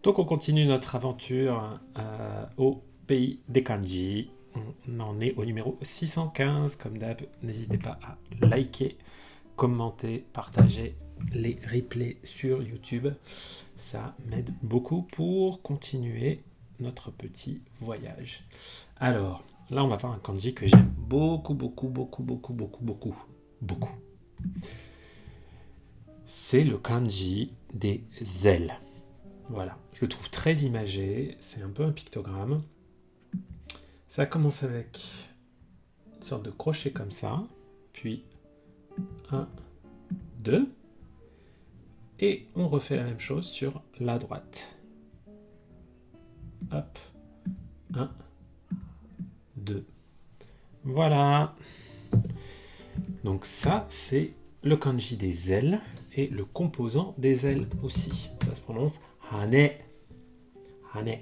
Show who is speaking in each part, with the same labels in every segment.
Speaker 1: Donc on continue notre aventure au pays des kanji. On en est au numéro 615. Comme d'hab, n'hésitez pas à liker, commenter, partager les replays sur YouTube. Ça m'aide beaucoup pour continuer notre petit voyage. Alors, là on va voir un kanji que j'aime beaucoup. C'est le kanji des ailes. Voilà, je le trouve très imagé, c'est un peu un pictogramme. Ça commence avec une sorte de crochet comme ça, puis 1, 2, et on refait la même chose sur la droite. Hop, 1, 2. Voilà. Donc ça, c'est le kanji des ailes et le composant des ailes aussi. Ça se prononce hane. Hane.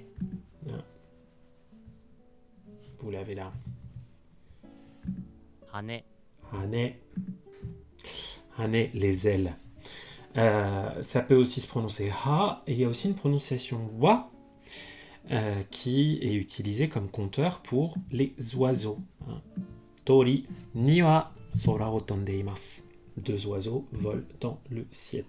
Speaker 1: Vous l'avez là.
Speaker 2: Hane.
Speaker 1: Hane. Hane, les ailes. Ça peut aussi se prononcer ha, et il y a aussi une prononciation wa qui est utilisée comme compteur pour les oiseaux. Tori ni wa sora o tonde imasu. 2 oiseaux volent dans le ciel.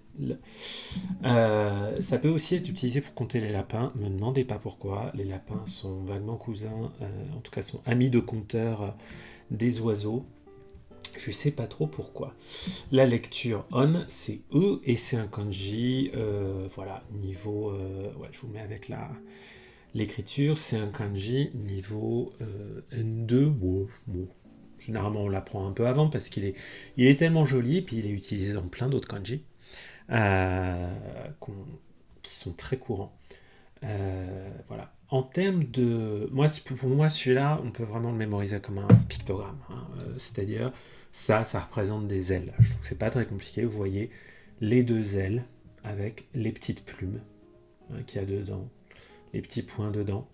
Speaker 1: Ça peut aussi être utilisé pour compter les lapins. Ne me demandez pas pourquoi. Les lapins sont vaguement cousins, en tout cas sont amis de compteurs des oiseaux. Je sais pas trop pourquoi. La lecture on, c'est E et c'est un kanji. Voilà, niveau. Ouais, je vous mets avec l'écriture. C'est un kanji niveau N2. Bon. Généralement, on l'apprend un peu avant parce il est tellement joli et puis il est utilisé dans plein d'autres kanji qui sont très courants. Voilà. En termes de... Pour moi, celui-là, on peut vraiment le mémoriser comme un pictogramme. C'est-à-dire, ça représente des ailes. Je trouve que c'est pas très compliqué. Vous voyez les 2 ailes avec les petites plumes qu'il y a dedans, les petits points dedans.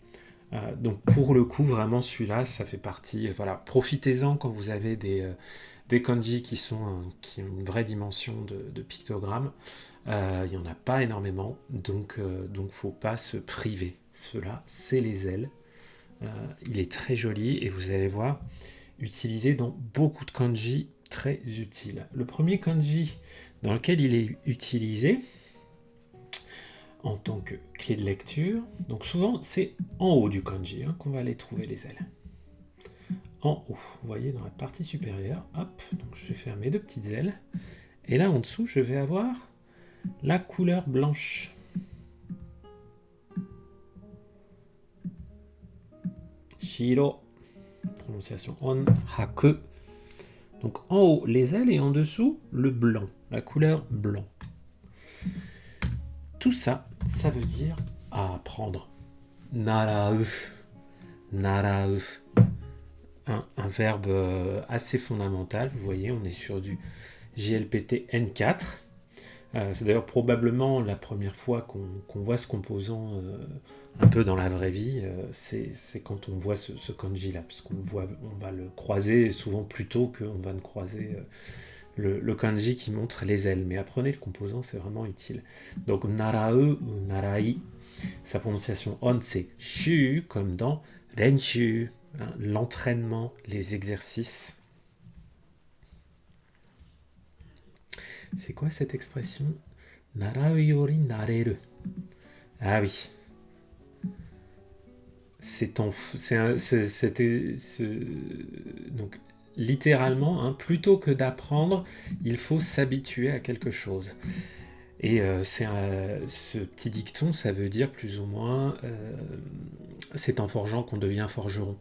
Speaker 1: Donc pour le coup, vraiment celui-là, ça fait partie. Voilà, profitez-en quand vous avez des kanji qui ont une vraie dimension de pictogramme. Il n'y en a pas énormément, donc faut pas se priver. Ceux-là, c'est les ailes. Il est très joli et vous allez voir, utilisé dans beaucoup de kanji très utiles. Le premier kanji dans lequel il est utilisé en tant que clé de lecture. Donc souvent, c'est en haut du kanji qu'on va aller trouver les ailes. En haut, vous voyez, dans la partie supérieure, hop, donc je vais faire mes 2 petites ailes. Et là, en dessous, je vais avoir la couleur blanche. Shiro, prononciation on, haku. Donc en haut, les ailes et en dessous, le blanc, la couleur blanc. Tout ça, ça veut dire à apprendre. Narau. Narau. Un verbe assez fondamental. Vous voyez, on est sur du GLPT N4. C'est d'ailleurs probablement la première fois qu'on voit ce composant un peu dans la vraie vie. C'est quand on voit ce kanji-là, parce on va le croiser souvent plus tôt qu'on va ne croiser le kanji qui montre les ailes. Mais apprenez le composant, c'est vraiment utile. Donc narau ou narai, sa prononciation on, c'est shu, comme dans renshu, l'entraînement, les exercices. C'est quoi cette expression? Narau yori nareru. Ah oui. Donc littéralement, plutôt que d'apprendre, il faut s'habituer à quelque chose. Et ce petit dicton, ça veut dire plus ou moins c'est en forgeant qu'on devient forgeron.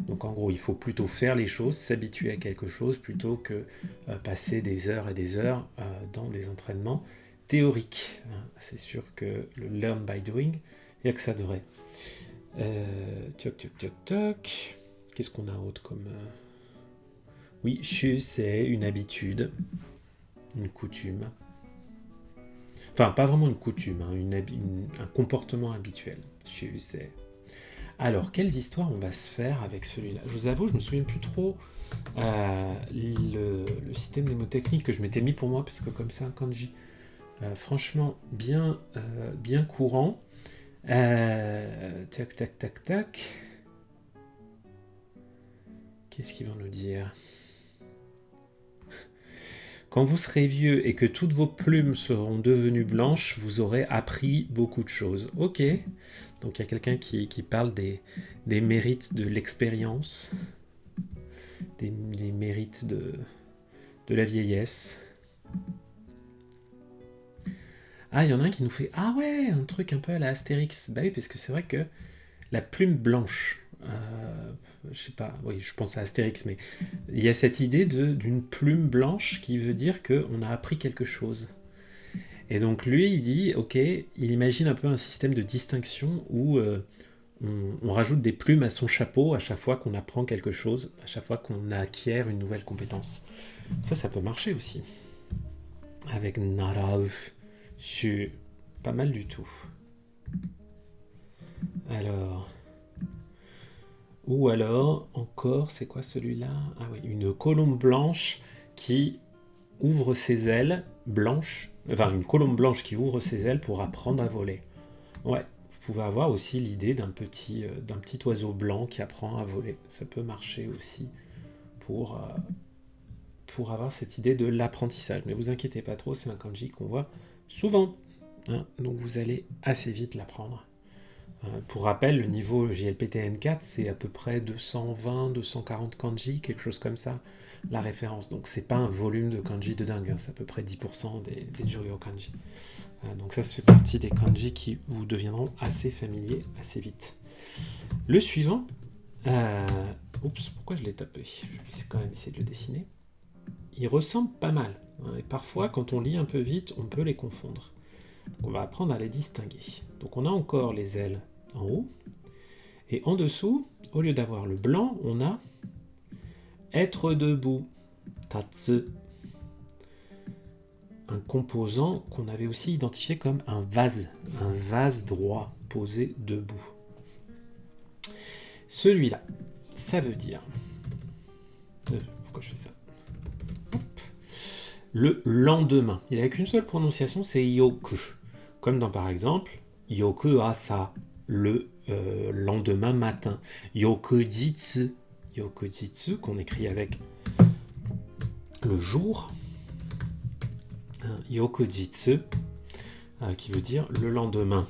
Speaker 1: Donc en gros, il faut plutôt faire les choses, s'habituer à quelque chose, plutôt que passer des heures et des heures dans des entraînements théoriques. C'est sûr que le learn by doing, il n'y a que ça de vrai. Toc. Qu'est-ce qu'on a autre comme... Oui, shu, c'est une habitude, une coutume. Enfin, pas vraiment une coutume, un comportement habituel. Shu, c'est... Alors, quelles histoires on va se faire avec celui-là? Je vous avoue, je me souviens plus trop le système mnémotechnique que je m'étais mis pour moi, parce que comme c'est un kanji Franchement, bien courant. Tac, tac, tac, tac. Qu'est-ce qu'ils vont nous dire? Quand vous serez vieux et que toutes vos plumes seront devenues blanches, vous aurez appris beaucoup de choses. Ok. Donc il y a quelqu'un qui parle des mérites de l'expérience, des mérites de la vieillesse. Ah, il y en a un qui nous fait « Ah ouais, un truc un peu à la Astérix ». Bah oui, parce que c'est vrai que la plume blanche, je sais pas, oui, je pense à Astérix, mais il y a cette idée d'une plume blanche qui veut dire qu'on a appris quelque chose. Et donc lui, il dit, ok, il imagine un peu un système de distinction où on rajoute des plumes à son chapeau à chaque fois qu'on apprend quelque chose, à chaque fois qu'on acquiert une nouvelle compétence. Ça peut marcher aussi. Avec Narav, je suis pas mal du tout. Alors... Ou alors, encore, c'est quoi celui-là? Ah oui, une colombe blanche qui ouvre ses ailes blanches, enfin une colombe blanche qui ouvre ses ailes pour apprendre à voler. Ouais, vous pouvez avoir aussi l'idée d'un petit oiseau blanc qui apprend à voler. Ça peut marcher aussi pour avoir cette idée de l'apprentissage. Mais vous inquiétez pas trop, c'est un kanji qu'on voit souvent. Hein, donc vous allez assez vite l'apprendre. Pour rappel, le niveau JLPTN4, c'est à peu près 220-240 kanji, quelque chose comme ça, la référence. Donc c'est pas un volume de kanji de dingue, hein, c'est à peu près 10% des Juryo kanji. Donc ça fait partie des kanji qui vous deviendront assez familiers assez vite. Le suivant, oups, pourquoi je l'ai tapé? Je vais quand même essayer de le dessiner. Il ressemble pas mal, hein, et parfois quand on lit un peu vite, on peut les confondre. Donc on va apprendre à les distinguer. Donc on a encore les ailes en haut. Et en dessous, au lieu d'avoir le blanc, on a être debout, tatsu. Un composant qu'on avait aussi identifié comme un vase droit, posé debout. Celui-là, ça veut dire... pourquoi je fais ça? Hop. Le lendemain. Il n'a qu'une seule prononciation, c'est yoku. Comme dans par exemple, yoku asa, le lendemain matin. Yokujitsu. Yokujitsu, qu'on écrit avec le jour. Yokujitsu, qui veut dire le lendemain.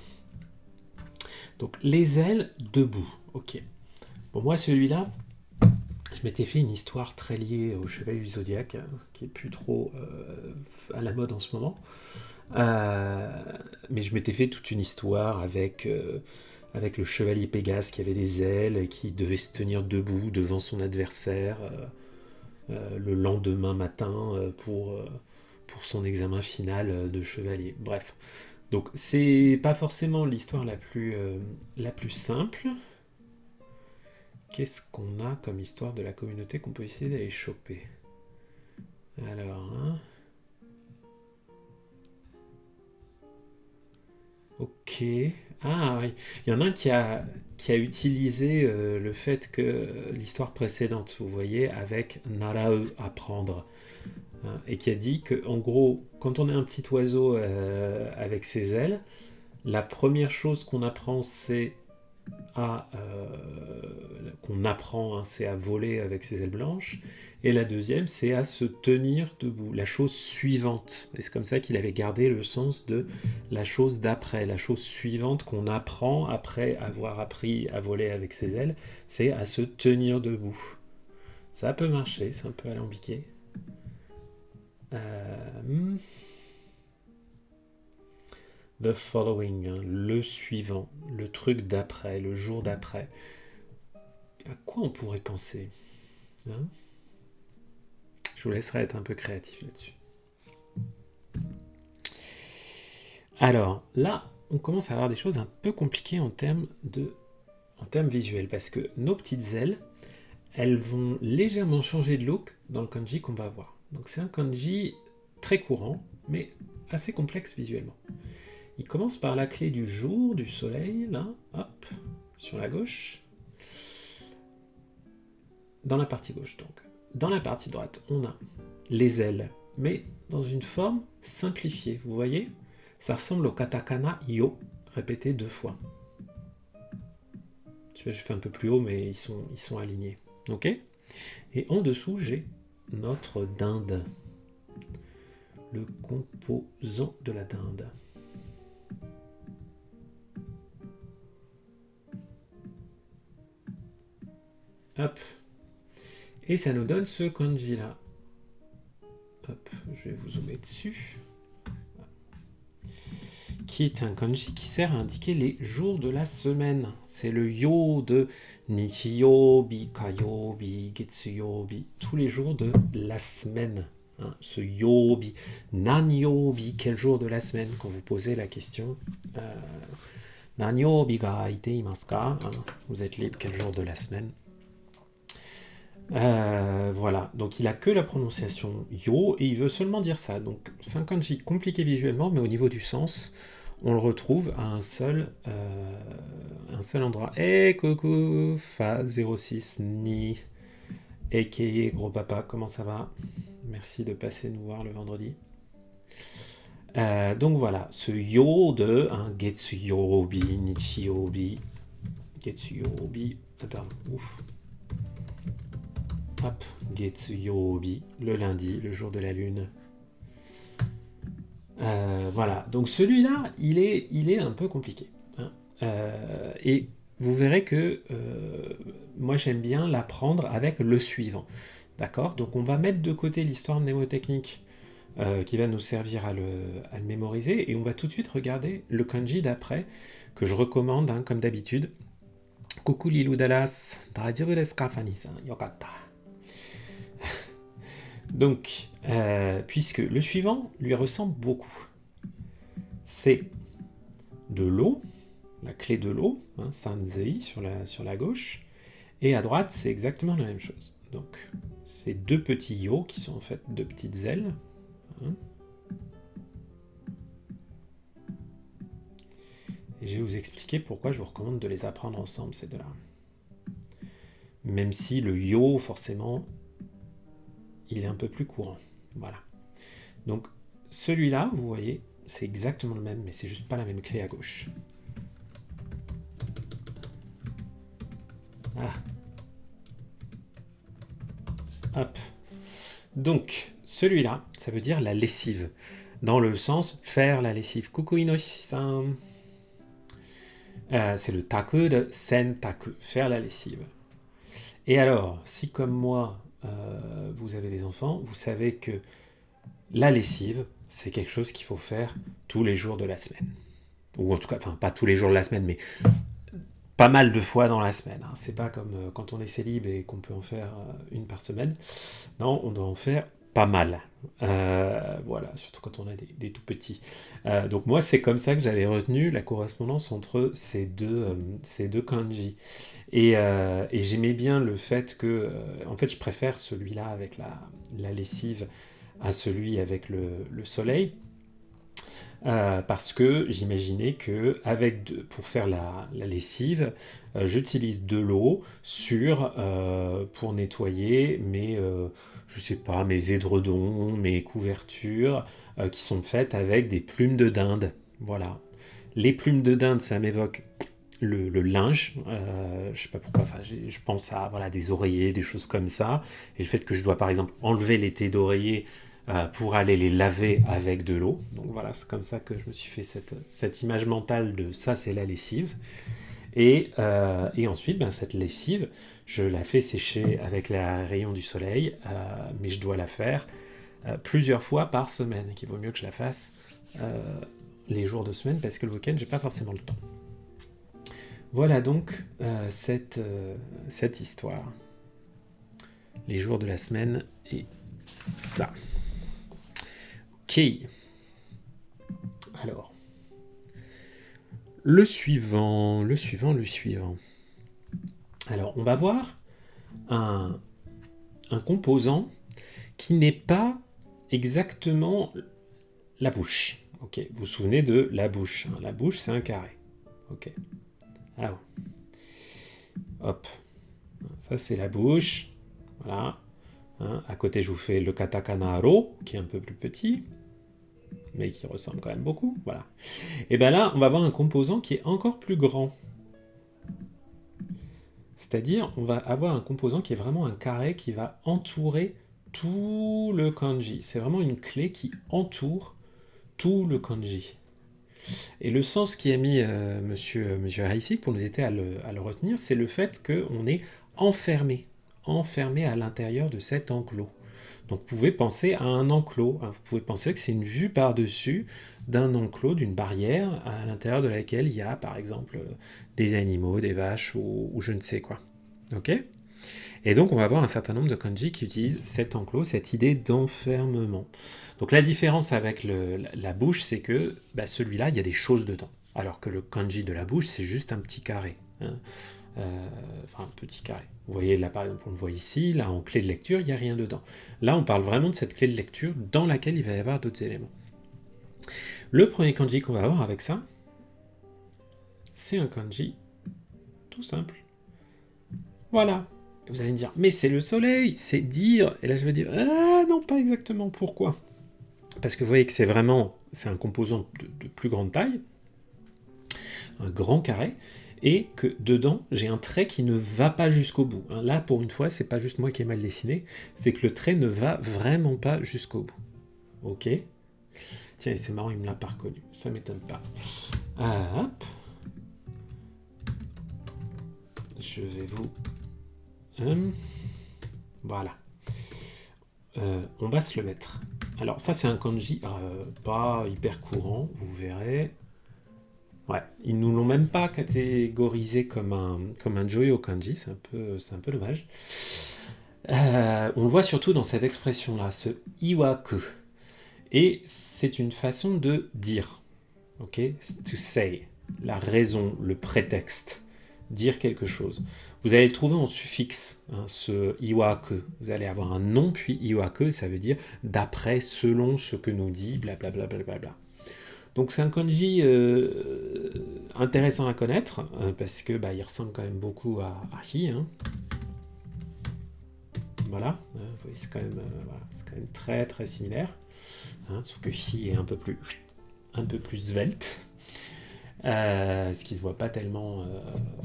Speaker 1: Donc les ailes debout. Ok. Bon, moi celui-là, je m'étais fait une histoire très liée au Chevalier du Zodiaque, qui est plus trop à la mode en ce moment. Mais je m'étais fait toute une histoire avec le chevalier Pégase qui avait des ailes et qui devait se tenir debout devant son adversaire le lendemain matin pour son examen final de chevalier. Bref. Donc c'est pas forcément l'histoire la plus simple. Qu'est-ce qu'on a comme histoire de la communauté qu'on peut essayer d'aller choper? Alors, hein. Ok. Ah oui. Il y en a un qui a utilisé le fait que l'histoire précédente, vous voyez, avec Narae, apprendre, hein, et qui a dit que, en gros, quand on est un petit oiseau avec ses ailes, la première chose qu'on apprend, c'est c'est à voler avec ses ailes blanches, et la deuxième, c'est à se tenir debout. La chose suivante, et c'est comme ça qu'il avait gardé le sens de la chose d'après, la chose suivante qu'on apprend après avoir appris à voler avec ses ailes, c'est à se tenir debout. Ça peut marcher, c'est un peu alambiqué. The following, hein, le suivant, le truc d'après, le jour d'après. À quoi on pourrait penser, hein? Je vous laisserai être un peu créatif là-dessus. Alors, là, on commence à avoir des choses un peu compliquées en termes visuels, parce que nos petites ailes, elles vont légèrement changer de look dans le kanji qu'on va voir. Donc c'est un kanji très courant, mais assez complexe visuellement. Il commence par la clé du jour, du soleil, là, hop, sur la gauche. Dans la partie gauche, donc. Dans la partie droite, on a les ailes, mais dans une forme simplifiée, vous voyez? Ça ressemble au katakana yo, répété 2 fois. Tu vois, je fais un peu plus haut, mais ils sont alignés. Ok? Et en dessous, j'ai notre dinde. Le composant de la dinde. Hop. Et ça nous donne ce kanji là. Hop, je vais vous zoomer dessus. Qui est un kanji qui sert à indiquer les jours de la semaine. C'est le yo de Nichiyobi, Kayobi, Getsuyobi, tous les jours de la semaine. Hein, ce yobi, nanyobi, quel jour de la semaine quand vous posez la question. Nanyobi ga ite imasu ka, vous êtes libre quel jour de la semaine. Voilà, donc il a que la prononciation yo et il veut seulement dire ça. Donc c'est un kanji compliqué visuellement, mais au niveau du sens, on le retrouve à un seul endroit. Eh coucou, Fa 06 Ni, a.k.a. Gros Papa, comment ça va? Merci de passer nous voir le vendredi. Donc voilà, ce yo de Getsuyobi, Nichiyobi, Getsuyobi, attends, ouf. Hop, Getsuyobi, le lundi, le jour de la lune. Voilà, donc celui-là, il est un peu compliqué. Hein. Et vous verrez que moi j'aime bien l'apprendre avec le suivant. D'accord? Donc on va mettre de côté l'histoire mnémotechnique qui va nous servir à le mémoriser et on va tout de suite regarder le kanji d'après que je recommande, hein, comme d'habitude. Coucou Lilou Dallas, daijoubu desu ka Fanny-san, yokatta. Donc, puisque le suivant lui ressemble beaucoup, c'est de l'eau, la clé de l'eau, hein, Sanzei sur la gauche, et à droite c'est exactement la même chose. Donc, c'est deux petits yo qui sont en fait deux petites ailes. Hein. Et je vais vous expliquer pourquoi je vous recommande de les apprendre ensemble ces deux-là. Même si le yo, forcément, il est un peu plus courant. Voilà. Donc, celui-là, vous voyez, c'est exactement le même, mais c'est juste pas la même clé à gauche. Ah. Hop. Donc, celui-là, ça veut dire la lessive. Dans le sens faire la lessive. Coucou Inoshi-san. C'est le taku de sentaku, faire la lessive. Et alors, si comme moi, vous avez des enfants, vous savez que la lessive, c'est quelque chose qu'il faut faire tous les jours de la semaine. Ou en tout cas, enfin pas tous les jours de la semaine, mais pas mal de fois dans la semaine. Hein. C'est pas comme quand on est célib et qu'on peut en faire une par semaine. Non, on doit en faire pas mal. Voilà, surtout quand on a des tout petits. Donc moi, c'est comme ça que j'avais retenu la correspondance entre ces deux kanji. Et j'aimais bien le fait que, en fait, je préfère celui-là avec la lessive à celui avec le soleil. Parce que j'imaginais que pour faire la lessive, j'utilise de l'eau pour nettoyer je sais pas, mes édredons, mes couvertures, qui sont faites avec des plumes de dinde. Voilà. Les plumes de dinde, ça m'évoque le linge. Je sais pas pourquoi. Je pense à des oreillers, des choses comme ça. Et le fait que je dois par exemple enlever les tés d'oreiller pour aller les laver avec de l'eau. Donc voilà, c'est comme ça que je me suis fait cette image mentale de ça, c'est la lessive. Et ensuite, cette lessive, je la fais sécher avec les rayons du soleil, mais je dois la faire plusieurs fois par semaine. Il vaut mieux que je la fasse les jours de semaine parce que le week-end, j'ai pas forcément le temps. Voilà donc cette histoire. Les jours de la semaine et ça. Ok. Alors, le suivant. Alors, on va voir un composant qui n'est pas exactement la bouche. Ok, vous vous souvenez de la bouche. Hein. La bouche, c'est un carré. Ok. Ah ouais. Hop. Ça, c'est la bouche. Voilà. Hein, à côté, je vous fais le katakana ro, qui est un peu plus petit. mais qui ressemble quand même beaucoup, voilà. Et bien là, on va avoir un composant qui est encore plus grand. C'est-à-dire, on va avoir un composant qui est vraiment un carré qui va entourer tout le kanji. C'est vraiment une clé qui entoure tout le kanji. Et le sens qui a mis monsieur Heissig pour nous aider à le retenir, c'est le fait qu'on est enfermé à l'intérieur de cet enclos. Donc vous pouvez penser à un enclos, hein. Vous pouvez penser que c'est une vue par-dessus d'un enclos, d'une barrière, à l'intérieur de laquelle il y a par exemple des animaux, des vaches ou je ne sais quoi. Ok ? Et donc on va avoir un certain nombre de kanji qui utilisent cet enclos, cette idée d'enfermement. Donc la différence avec la bouche, c'est que celui-là, il y a des choses dedans. Alors que le kanji de la bouche, c'est juste un petit carré. Hein. Enfin, un petit carré. Vous voyez là, par exemple, on le voit ici, là, en clé de lecture, il n'y a rien dedans. Là, on parle vraiment de cette clé de lecture dans laquelle il va y avoir d'autres éléments. Le premier kanji qu'on va avoir avec ça, c'est un kanji tout simple. Voilà. Et vous allez me dire, mais c'est le soleil, c'est dire. Et là, je vais dire, ah non, pas exactement. Pourquoi ? Parce que vous voyez que c'est un composant de plus grande taille, un grand carré, et que dedans, j'ai un trait qui ne va pas jusqu'au bout. Là, pour une fois, c'est pas juste moi qui ai mal dessiné, c'est que le trait ne va vraiment pas jusqu'au bout. Ok ? Tiens, c'est marrant, il me l'a pas reconnu. Ça m'étonne pas. Hop. Je vais vous... Voilà. On va se le mettre. Alors ça c'est un kanji pas hyper courant, vous verrez. Ouais, ils nous l'ont même pas catégorisé comme un Joyo kanji, c'est un peu dommage. On le voit surtout dans cette expression-là, ce iwaku. Et c'est une façon de dire, ok, to say, la raison, le prétexte, dire quelque chose. Vous allez le trouver en suffixe, hein, ce iwaku. Vous allez avoir un nom puis iwaku, ça veut dire d'après, selon ce que nous dit, blablabla. Bla bla bla. Donc c'est un kanji intéressant à connaître, parce que il ressemble quand même beaucoup à hi. Hein. Voilà, c'est quand même très très similaire. Hein, sauf que hi est un peu plus svelte. Ce qui se voit pas tellement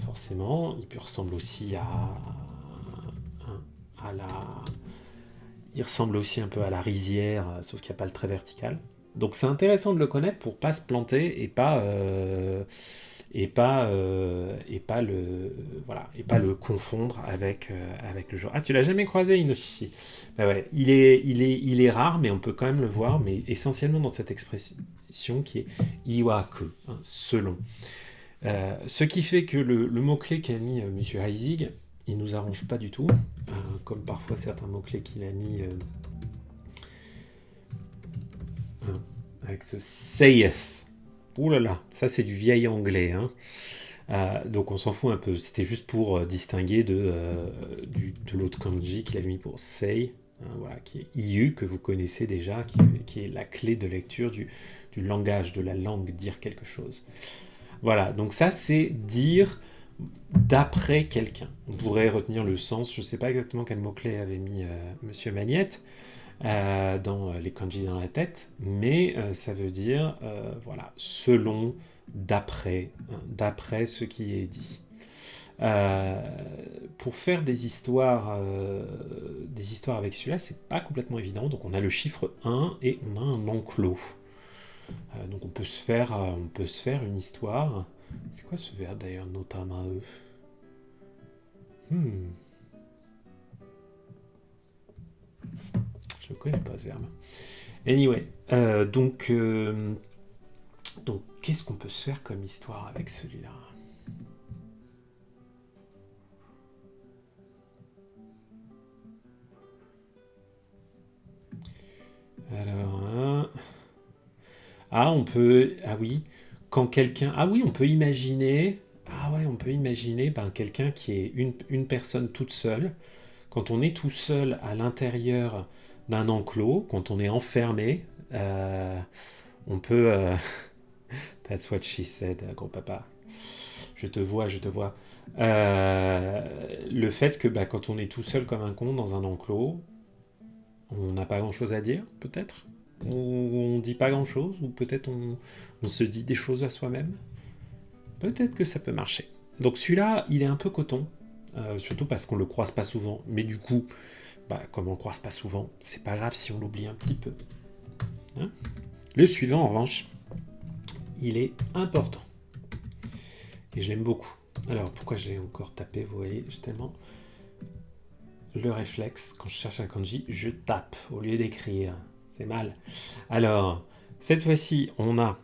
Speaker 1: forcément. Il ressemble aussi il ressemble aussi un peu à la rizière, sauf qu'il n'y a pas le trait vertical. Donc c'est intéressant de le connaître pour pas se planter et pas le confondre avec le genre. Ah, tu l'as jamais croisé, Inoshishi? Ouais, il est rare, mais on peut quand même le voir, mais essentiellement dans cette expression qui est iwaku, hein, selon. Ce qui fait que le mot-clé qu'a mis Monsieur Heissig, il nous arrange pas du tout, comme parfois certains mots-clés qu'il a mis avec ce saith. Ouh là là, ça c'est du vieil anglais. Hein. Donc on s'en fout un peu. C'était juste pour distinguer de l'autre kanji qu'il a mis pour say, hein, voilà, qui est iu, que vous connaissez déjà, qui est la clé de lecture du langage, de la langue, dire quelque chose. Voilà, donc ça c'est dire d'après quelqu'un. On pourrait retenir le sens, je ne sais pas exactement quel mot-clé avait mis Monsieur Magnette dans les kanji dans la tête, mais ça veut dire, voilà, selon, d'après, hein, d'après ce qui est dit. Pour faire des histoires avec celui-là, c'est pas complètement évident, donc on a le chiffre 1 et on a un enclos. Donc on peut se faire une histoire. C'est quoi ce verbe d'ailleurs, notamae? Je ne connais pas ce verbe. Anyway, donc qu'est-ce qu'on peut se faire comme histoire avec celui-là? Alors, on peut, quand quelqu'un, on peut imaginer, quelqu'un qui est une personne toute seule. Quand on est tout seul à l'intérieur d'un enclos, quand on est enfermé, on peut. That's what she said, gros papa. Je te vois. Le fait que quand on est tout seul comme un con dans un enclos, on n'a pas grand-chose à dire, peut-être. où on dit pas grand-chose, ou peut-être on se dit des choses à soi-même. Peut-être que ça peut marcher. Donc celui-là, il est un peu coton, surtout parce qu'on le croise pas souvent. Mais du coup, comme on le croise pas souvent, c'est pas grave si on l'oublie un petit peu. Hein. Le suivant, en revanche, il est important. Et je l'aime beaucoup. Alors, pourquoi j'ai encore tapé? Vous voyez, j'ai tellement le réflexe, quand je cherche un kanji, je tape au lieu d'écrire. C'est mal. Alors, cette fois-ci, on a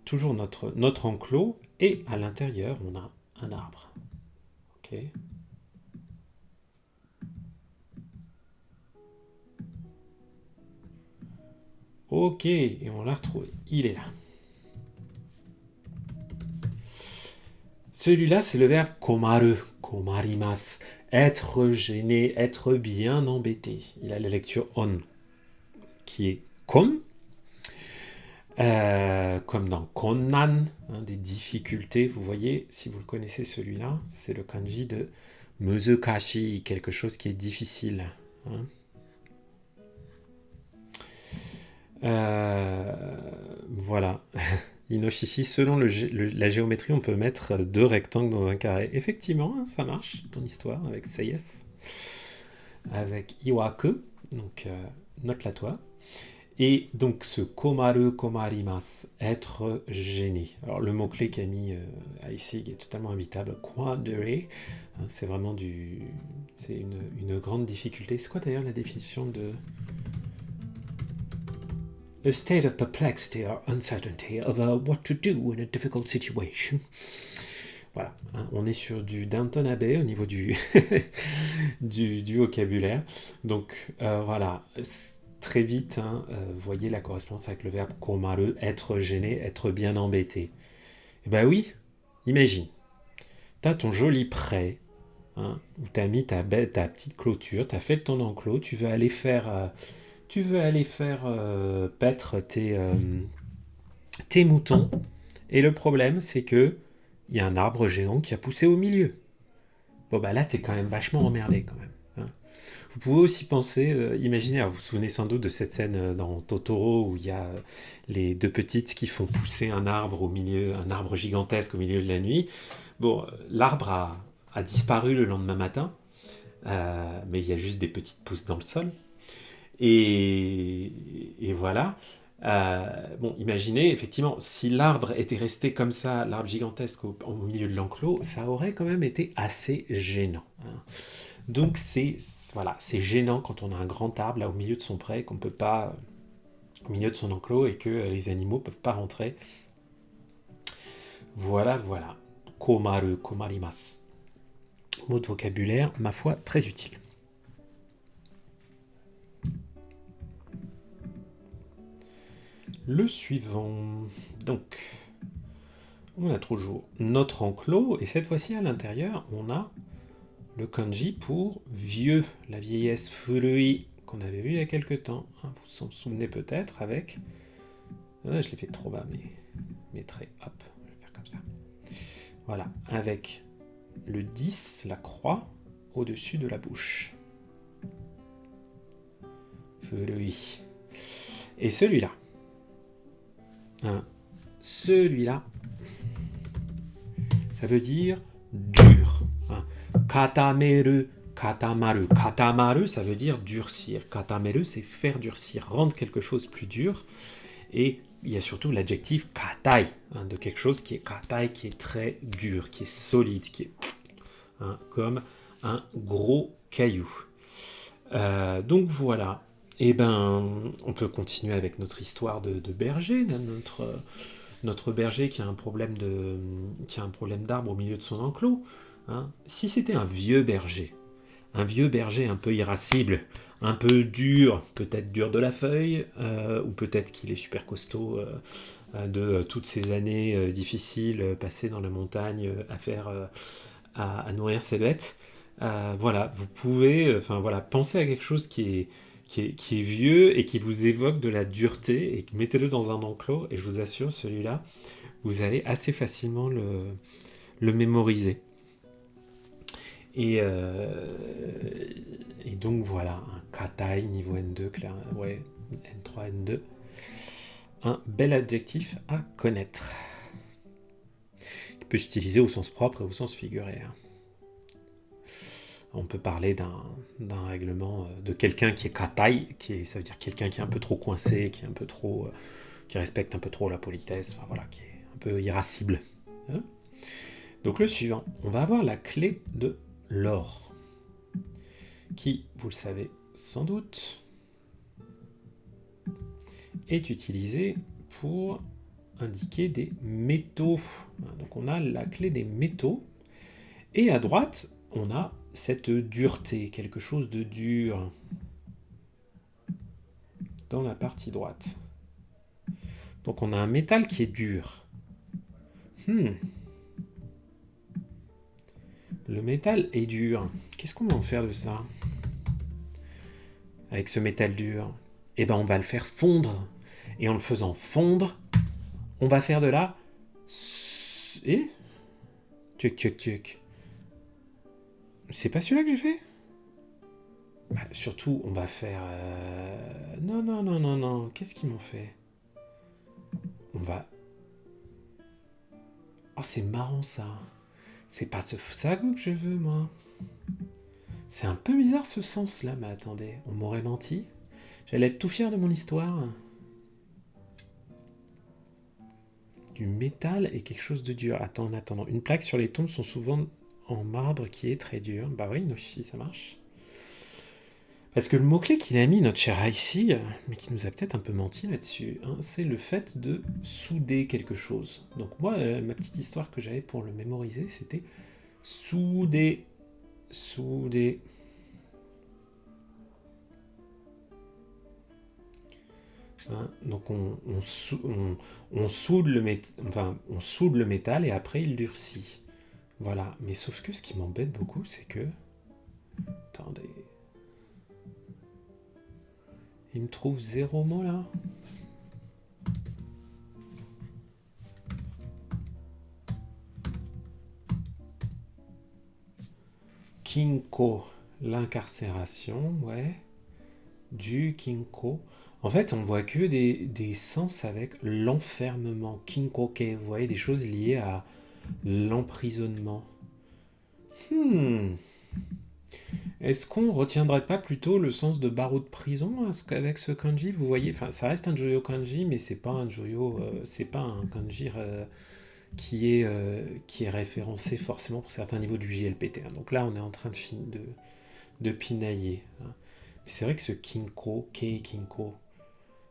Speaker 1: toujours notre enclos, et à l'intérieur, on a un arbre. Ok. Ok, et on l'a retrouvé. Il est là. Celui-là, c'est le verbe komaru, komarimasu. Être gêné, être bien embêté. Il a la lecture on, qui est comme dans konnan, hein, des difficultés. Vous voyez, si vous le connaissez celui-là, c'est le kanji de muzukashi, quelque chose qui est difficile. Hein. Voilà. Inoshishi, selon la géométrie, on peut mettre deux rectangles dans un carré. Effectivement, hein, ça marche, ton histoire, avec Seiyef, avec Iwaku, donc note-la toi. Et donc ce komaru, komarimasu, être gêné. Alors le mot-clé qu'a mis Aisig est totalement imbitable. Quandary, hein, c'est vraiment c'est une grande difficulté. C'est quoi d'ailleurs la définition de... A state of perplexity or uncertainty about what to do in a difficult situation. Voilà, hein, on est sur du Downton Abbey au niveau du, du vocabulaire. Donc voilà, très vite, hein, voyez la correspondance avec le verbe komaru, être gêné, être bien embêté. Et ben oui, imagine, t'as ton joli prêt, hein, où t'as mis ta petite clôture, t'as fait ton enclos, tu veux aller faire... paître tes moutons. Et le problème, c'est que il y a un arbre géant qui a poussé au milieu. Bon, bah là, t'es quand même vachement emmerdé, quand même. Hein. Vous pouvez aussi penser, imaginez, vous vous souvenez sans doute de cette scène dans Totoro où il y a les deux petites qui font pousser un arbre au milieu, un arbre gigantesque au milieu de la nuit. Bon, l'arbre a disparu le lendemain matin, mais il y a juste des petites pousses dans le sol. Et voilà. Bon, imaginez, effectivement, si l'arbre était resté comme ça, l'arbre gigantesque au milieu de l'enclos, ça aurait quand même été assez gênant. Hein. Donc voilà, c'est gênant quand on a un grand arbre là au milieu de son pré, qu'on peut pas, au milieu de son enclos, et que les animaux peuvent pas rentrer. Voilà, voilà. Komaru, komarimasu. Mot de vocabulaire, ma foi, très utile. Le suivant. Donc, on a toujours notre enclos, et cette fois-ci à l'intérieur, on a le kanji pour vieux, la vieillesse furui, qu'on avait vu il y a quelques temps. Hein, vous vous en souvenez peut-être avec... je l'ai fait trop bas, mes traits. Hop, je vais faire comme ça. Voilà, avec le 10, la croix, au-dessus de la bouche. Furui. Et celui-là. Hein, celui-là, ça veut dire dur. Hein. Katameru, katamaru. Katamaru, ça veut dire durcir. Katameru, c'est faire durcir, rendre quelque chose plus dur. Et il y a surtout l'adjectif katai, hein, de quelque chose qui est katai, qui est très dur, qui est solide, qui est comme un gros caillou. Donc voilà. Et ben, on peut continuer avec notre histoire de berger, notre berger qui a un problème d'arbre au milieu de son enclos. Hein. Si c'était un vieux berger un peu irascible, un peu dur, peut-être dur de la feuille, ou peut-être qu'il est super costaud de toutes ces années difficiles passées dans la montagne à nourrir ses bêtes. Voilà, vous pouvez penser à quelque chose qui est vieux et qui vous évoque de la dureté, et mettez-le dans un enclos, et je vous assure, celui-là, vous allez assez facilement le mémoriser. Et donc voilà, un katai niveau N2, clair, ouais, N3, N2. Un bel adjectif à connaître. Il peut s'utiliser au sens propre et au sens figuré. On peut parler d'un règlement de quelqu'un qui est katai, ça veut dire quelqu'un qui est un peu trop coincé, qui respecte un peu trop la politesse, enfin voilà, qui est un peu irascible. Hein. Donc le suivant, on va avoir la clé de l'or, qui, vous le savez sans doute, est utilisée pour indiquer des métaux. Donc on a la clé des métaux, et à droite, on a cette dureté, quelque chose de dur, dans la partie droite. Donc on a un métal qui est dur. Le métal est dur. Qu'est-ce qu'on va en faire de ça? Avec ce métal dur, eh ben on va le faire fondre. Et en le faisant fondre, on va faire de la... Et tchuc, tchuc, tchuc. C'est pas celui-là que j'ai fait? Bah, surtout, on va faire... Non, non, non, non, non. Qu'est-ce qu'ils m'ont fait? On va... Oh, c'est marrant, ça. C'est pas ce sago que je veux, moi. C'est un peu bizarre, ce sens-là. Mais attendez, on m'aurait menti. J'allais être tout fier de mon histoire. Du métal et quelque chose de dur. Attends, en attendant. Une plaque sur les tombes sont souvent en marbre qui est très dur. Bah oui, si ça marche. Parce que le mot-clé qu'il a mis, notre cher ici, mais qui nous a peut-être un peu menti là-dessus, hein, c'est le fait de souder quelque chose. Donc moi, ma petite histoire que j'avais pour le mémoriser, c'était souder. Souder. Hein, donc on soude on soude le métal et après il durcit. Voilà. Mais sauf que ce qui m'embête beaucoup, c'est que... Attendez... Il me trouve 0 mot là. Kinko, l'incarcération, ouais. Du Kinko. En fait, on voit que des sens avec l'enfermement. Kinkoke, vous voyez, des choses liées à l'emprisonnement. Est-ce qu'on retiendrait pas plutôt le sens de barreau de prison avec ce kanji? Vous voyez, enfin, ça reste un Joyo kanji, mais c'est pas un Joyo, c'est pas un kanji qui est référencé forcément pour certains niveaux du JLPT. Hein. Donc là, on est en train de pinailler. Hein. C'est vrai que ce Kinko, Kinko,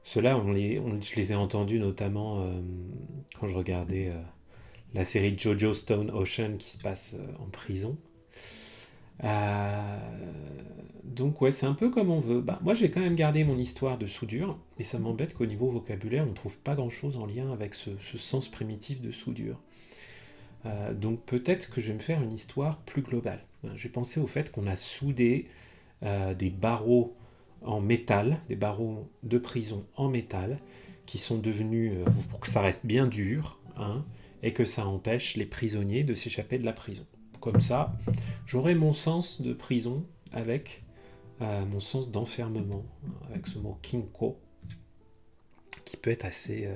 Speaker 1: ceux-là, je les ai entendus notamment quand je regardais la série Jojo Stone Ocean qui se passe en prison. Donc ouais, c'est un peu comme on veut. Bah, moi, j'ai quand même gardé mon histoire de soudure, et ça m'embête qu'au niveau vocabulaire, on ne trouve pas grand-chose en lien avec ce sens primitif de soudure. Donc peut-être que je vais me faire une histoire plus globale. J'ai pensé au fait qu'on a soudé des barreaux en métal, des barreaux de prison en métal, qui sont devenus, pour que ça reste bien dur, hein, et que ça empêche les prisonniers de s'échapper de la prison. Comme ça, j'aurai mon sens de prison avec mon sens d'enfermement, avec ce mot kinko, qui peut être assez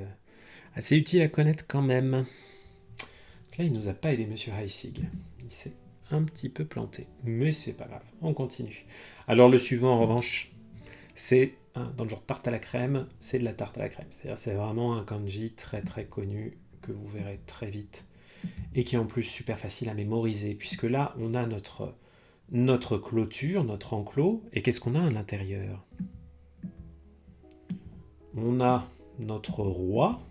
Speaker 1: utile à connaître quand même. Là, il nous a pas aidé, Monsieur Heissig. Il s'est un petit peu planté. Mais c'est pas grave, on continue. Alors le suivant, en revanche, c'est, dans le genre tarte à la crème, c'est de la tarte à la crème. C'est-à-dire c'est vraiment un kanji très très connu, que vous verrez très vite, et qui est en plus super facile à mémoriser, puisque là, on a notre clôture, notre enclos, et qu'est-ce qu'on a à l'intérieur? On a notre roi,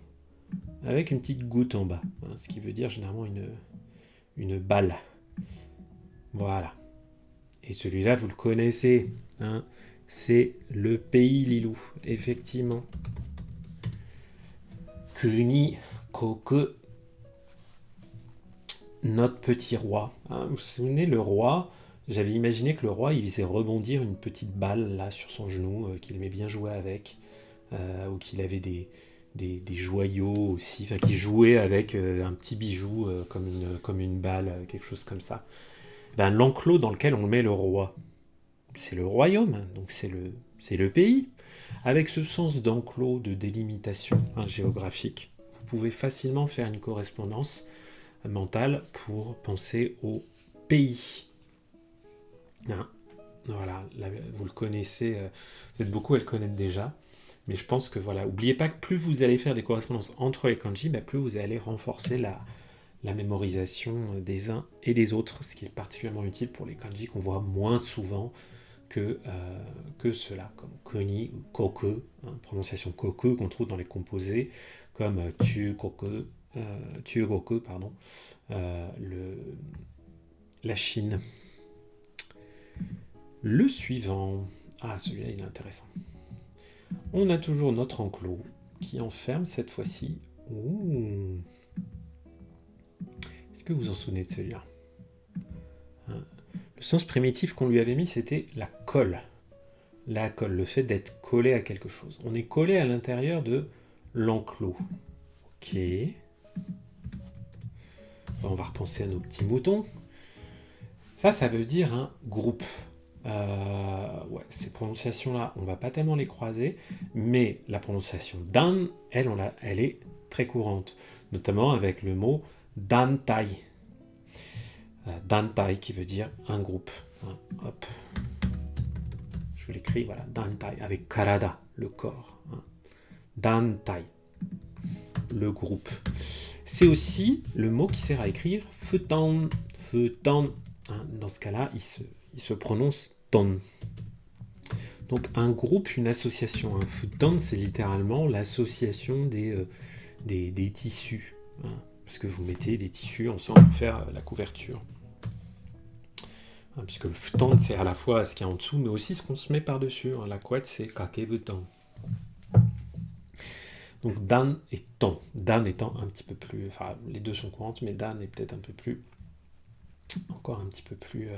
Speaker 1: avec une petite goutte en bas, hein, ce qui veut dire généralement une balle. Voilà. Et celui-là, vous le connaissez, hein, c'est le pays Lilou, effectivement. Kuni Koku, notre petit roi. Hein, vous vous souvenez, le roi, j'avais imaginé que le roi, il faisait rebondir une petite balle là sur son genou, qu'il aimait bien jouer avec, ou qu'il avait des joyaux aussi, enfin qui jouait avec un petit bijou comme une balle, quelque chose comme ça. Ben, l'enclos dans lequel on met le roi, c'est le royaume, donc c'est le pays. Avec ce sens d'enclos, de délimitation géographique, vous pouvez facilement faire une correspondance mentale pour penser au pays. Hein, voilà, là, vous le connaissez, peut-être beaucoup le connaissent déjà, mais je pense que voilà, n'oubliez pas que plus vous allez faire des correspondances entre les kanji, plus vous allez renforcer la mémorisation des uns et des autres, ce qui est particulièrement utile pour les kanji qu'on voit moins souvent que ceux-là, comme koni ou koku, prononciation koku qu'on trouve dans les composés, comme tugoku, pardon, la Chine. Le suivant, celui-là il est intéressant. On a toujours notre enclos qui enferme cette fois-ci. Ouh. Est-ce que vous vous en souvenez de celui-là? Le sens primitif qu'on lui avait mis, c'était la colle. La colle, le fait d'être collé à quelque chose. On est collé à l'intérieur de l'enclos. Ok. On va repenser à nos petits moutons. Ça veut dire un groupe. Ces prononciations-là, on va pas tellement les croiser, mais la prononciation dan, elle est très courante, notamment avec le mot dantai. Dantai qui veut dire un groupe. Hop. Je vous l'écris, voilà, dantai, avec karada, le corps. Dantai, le groupe. C'est aussi le mot qui sert à écrire futan. Dans ce cas-là, il se prononce ton. Donc un groupe, une association. Un futan, c'est littéralement l'association des tissus. Parce que vous mettez des tissus ensemble pour faire la couverture. Puisque le futan, c'est à la fois ce qu'il y a en dessous, mais aussi ce qu'on se met par-dessus. La couette, c'est kakebutan. Donc dan et ton. Dan étant un petit peu plus... Enfin, les deux sont courantes, mais dan est peut-être un peu plus... Encore un petit peu plus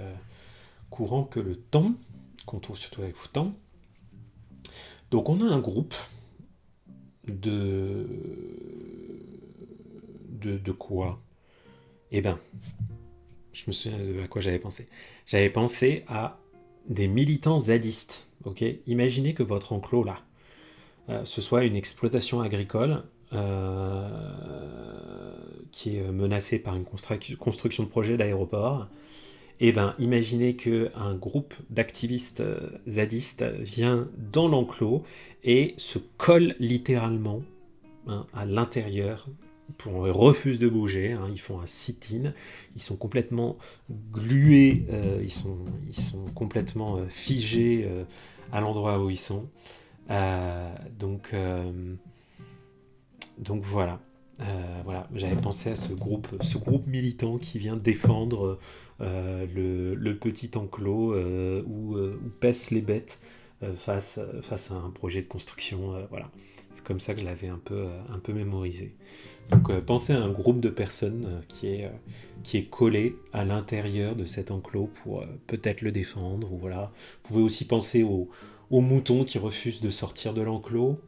Speaker 1: courant que le ton, qu'on trouve surtout avec futan. Donc on a un groupe de quoi? Eh bien, je me souviens de à quoi j'avais pensé. J'avais pensé à des militants zadistes. Okay, imaginez que votre enclos, là, ce soit une exploitation agricole qui est menacée par une construction de projet d'aéroport. Et bien, imaginez qu'un groupe d'activistes zadistes vient dans l'enclos et se colle littéralement à l'intérieur. Ils refusent de bouger, ils font un sit-in, ils sont complètement glués, ils sont complètement figés à l'endroit où ils sont. Donc voilà. Voilà, j'avais pensé à ce groupe militant qui vient défendre le petit enclos où paissent les bêtes face à un projet de construction. Voilà, c'est comme ça que je l'avais un peu mémorisé. Donc pensez à un groupe de personnes qui est collé à l'intérieur de cet enclos pour peut-être le défendre. Ou voilà. Vous pouvez aussi penser aux moutons qui refusent de sortir de l'enclos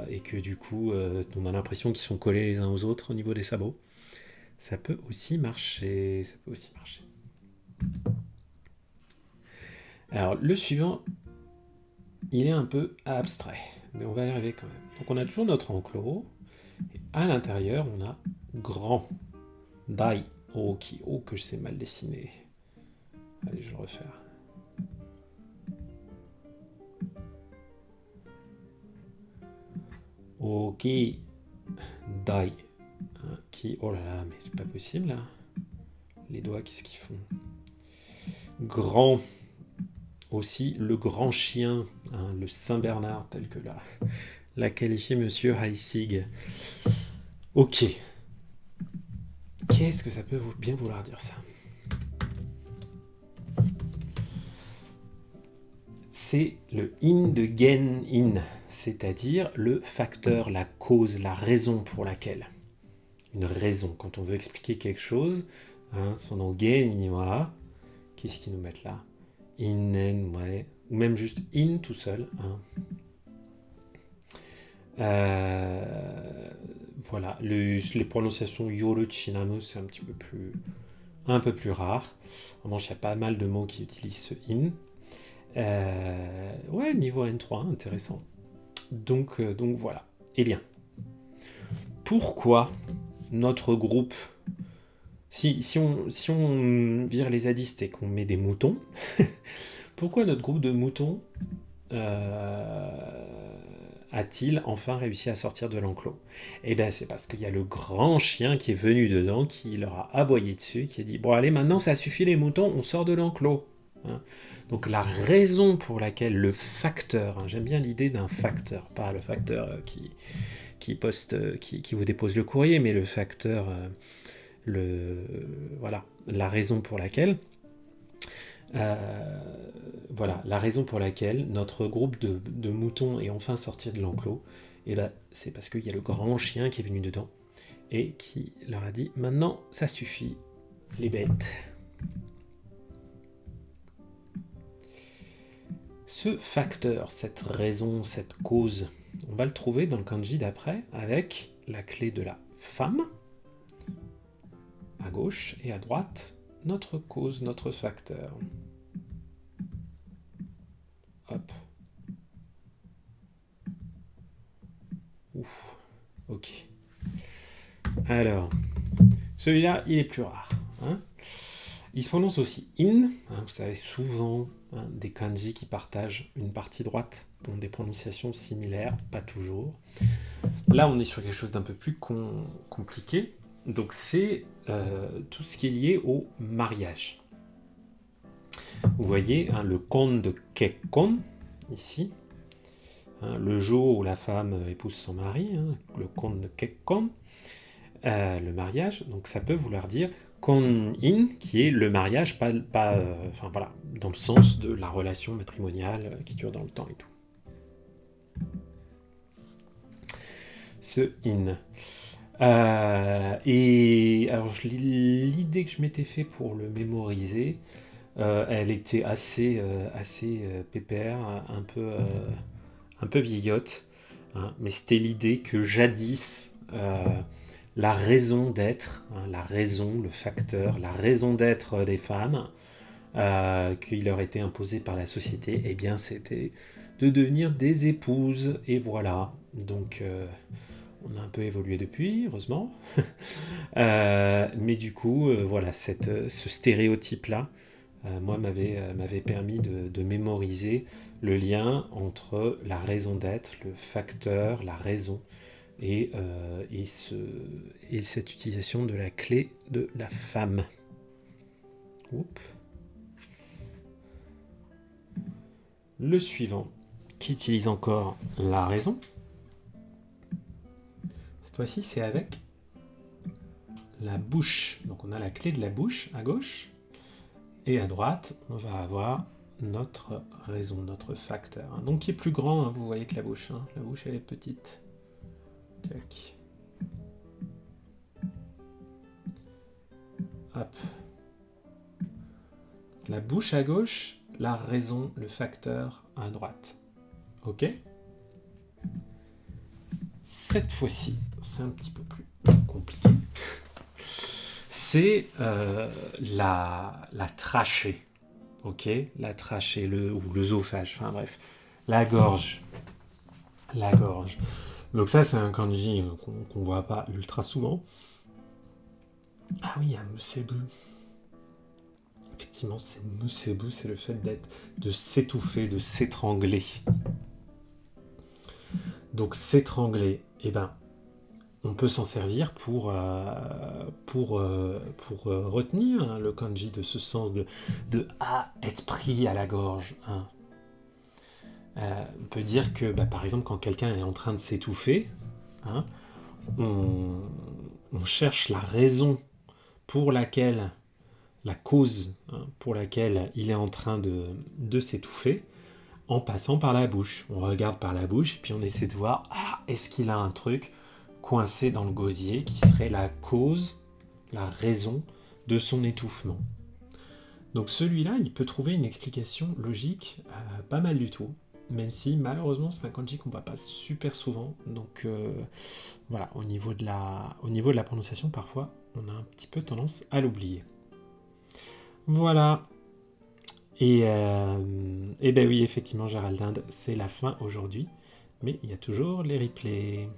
Speaker 1: et que du coup on a l'impression qu'ils sont collés les uns aux autres au niveau des sabots. Ça peut aussi marcher. Alors le suivant, il est un peu abstrait, mais on va y arriver quand même. Donc on a toujours notre enclos et à l'intérieur on a grand dai oki. Oh que je sais mal dessiner. Allez, je vais le refaire. Ok, dai. Oh là là, mais c'est pas possible là. Les doigts, qu'est-ce qu'ils font? Grand. Aussi le grand chien, le Saint-Bernard, tel que l'a qualifié Monsieur Heissig. Ok. Qu'est-ce que ça peut bien vouloir dire ça? C'est le in de gen in, c'est-à-dire le facteur, la cause, la raison pour laquelle. Une raison, quand on veut expliquer quelque chose, son nom gen, voilà. Qu'est-ce qu'ils nous mettent là? In, ouais. Ou même juste in tout seul. Voilà. Les prononciations yoru chinamu, c'est un peu plus rare. En revanche, il y a pas mal de mots qui utilisent ce in. Ouais, niveau N3, intéressant. Donc voilà. Eh bien, pourquoi notre groupe, si on vire les zadistes et qu'on met des moutons, pourquoi notre groupe de moutons a-t-il enfin réussi à sortir de l'enclos? Eh bien, c'est parce qu'il y a le grand chien qui est venu dedans, qui leur a aboyé dessus, qui a dit « Bon, allez, maintenant, ça suffit les moutons, on sort de l'enclos. Hein » Donc, la raison pour laquelle le facteur, hein, j'aime bien l'idée d'un facteur, pas le facteur qui vous dépose le courrier, mais le facteur, voilà, la raison pour laquelle la raison pour laquelle notre groupe de moutons est enfin sorti de l'enclos, et ben, c'est parce qu'il y a le grand chien qui est venu dedans et qui leur a dit « Maintenant, ça suffit, les bêtes. » Ce facteur, cette raison, cette cause, on va le trouver dans le kanji d'après avec la clé de la femme, à gauche, et à droite, notre cause, notre facteur. Hop. Ouf. Ok. Alors, celui-là, il est plus rare. Hein, il se prononce aussi in. Hein, vous savez, souvent, hein, des kanji qui partagent une partie droite ont des prononciations similaires, pas toujours. Là, on est sur quelque chose d'un peu plus compliqué. Donc, c'est tout ce qui est lié au mariage. Vous voyez, hein, le kon de kekkon, ici, hein, le jour où la femme épouse son mari, hein, le kon de kekkon, le mariage, donc ça peut vouloir dire kon-in, qui est le mariage, enfin voilà, dans le sens de la relation matrimoniale qui dure dans le temps et tout. Ce in. Et alors, l'idée que je m'étais fait pour le mémoriser, elle était assez pépère, un peu vieillotte, hein, mais c'était l'idée que jadis, la raison d'être, hein, la raison, le facteur, la raison d'être des femmes, qui leur était imposée par la société, eh bien c'était de devenir des épouses, et voilà. Donc on a un peu évolué depuis, heureusement. Mais du coup, voilà, ce stéréotype-là, moi, m'avait permis de mémoriser le lien entre la raison d'être, le facteur, la raison, et cette utilisation de la clé de la femme. Oups. Le suivant, qui utilise encore la raison. Cette fois-ci, c'est avec la bouche. Donc, on a la clé de la bouche à gauche. Et à droite, on va avoir notre raison, notre facteur. Donc, qui est plus grand, hein, vous voyez que la bouche. Hein. La bouche, elle est petite. Tac. Hop. La bouche à gauche, la raison, le facteur à droite. Ok ? Cette fois-ci, c'est un petit peu plus compliqué. C'est la trachée. Ok ? La trachée, ou l'œsophage, enfin bref. La gorge. La gorge. Donc ça, c'est un kanji qu'on voit pas ultra souvent. Ah oui, il y a musebu. Effectivement, c'est musebu, c'est le fait de s'étouffer, de s'étrangler. Donc s'étrangler, eh ben, on peut s'en servir pour retenir, hein, le kanji de ce sens de esprit à la gorge. Hein. On peut dire que, par exemple, quand quelqu'un est en train de s'étouffer, hein, on cherche la raison pour laquelle, la cause, hein, pour laquelle il est en train de s'étouffer, en passant par la bouche. On regarde par la bouche, et puis on essaie de voir, est-ce qu'il a un truc coincé dans le gosier qui serait la cause, la raison de son étouffement. Donc celui-là, il peut trouver une explication logique pas mal du tout, même si malheureusement c'est un kanji qu'on ne voit pas super souvent. Donc voilà, au niveau de la prononciation, parfois, on a un petit peu tendance à l'oublier. Voilà. Et ben oui, effectivement, Géraldine, c'est la fin aujourd'hui. Mais il y a toujours les replays.